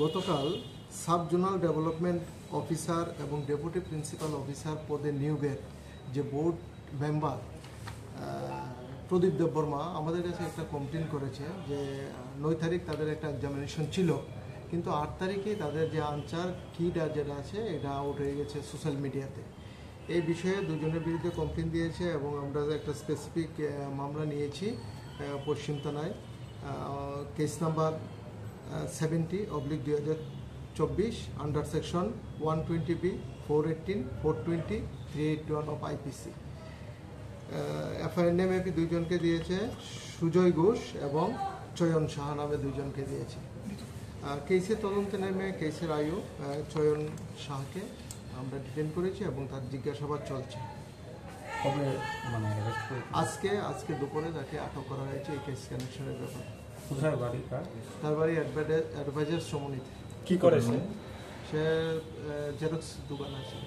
গতকাল sub zonal development officer এবং deputy principal officer পদে নিয়োগের যে বোর্ড মেম্বার প্রদীপ দেববর্মা আমাদের কাছে একটা কমপ্লেন করেছে যে 9 তারিখ তাদের একটা এক্সামিনেশন ছিল, কিন্তু 8 তারিখে তাদের যে আনসার কিটা যেটা আছে এটা আউট হয়ে গেছে সোশ্যাল মিডিয়াতে। এই বিষয়ে দুজনের বিরুদ্ধে কমপ্লেন দিয়েছে এবং আমরা একটা স্পেসিফিক মামলা নিয়েছি পশ্চিম থানায়, case number 70/2024 under section 120B 418 420 381 of IPC. FIR নেমে দুইজনকে দিয়েছে, সুজয় ঘোষ এবং চয়ন সাহা নামে দুইজনকে দিয়েছে। কেসের তদন্তে নেমে কেসের আয়ু চয়ন সাহাকে আমরা ডিটেন করেছি এবং তার জিজ্ঞাসাবাদ চলছে। আজকে দুপুরে তাকে আটক করা হয়েছে এই কেস কানেকশনের ব্যাপারে। তার বাড়ি অ্যাডভাইজার সমনিতে। কি করেছে সে জেরক্স দোকান আছে।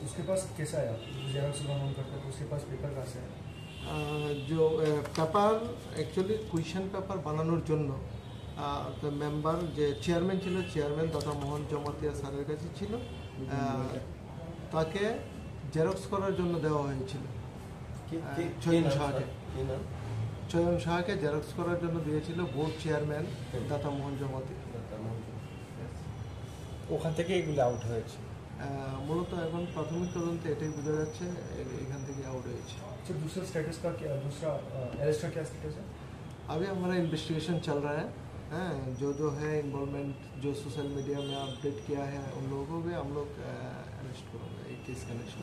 उसके पास कैसा आया जेरॉक्स बनाने करता है, उसके पास पेपर कहाँ से है? जो পেপার অ্যাকচুয়ালি কুয়েশন পেপার বানানোর জন্য মেম্বার যে চেয়ারম্যান ছিল, চেয়ারম্যান দাদা মোহন জমাতিয়া স্যারের কাছে ছিল, তাকে জেরক্স করার জন্য দেওয়া হয়েছিল। চয়ন সাহাকে জেরক্স করার জন্য দিয়েছিল বোর্ড চেয়ারম্যান দাদা মোহন জমাতিয়া। ওখান থেকে এগুলো আউট হয়েছে মূলত এখন প্রাথমিক তদন্তে এটাই বোঝা যাচ্ছে এখান থেকে আউট হয়েছে। दूसरा स्टेटस का क्या, दूसरा अरेस्ट का क्या स्टेटस है? अभी हमारा इन्वेस्टिगेशन चल रहा है, जो है इन्वॉल्वमेंट जो सोशल मीडिया में अपडेट किया है उन लोगों को भी हम लोग अरेस्ट करेंगे केस कनेक्शन।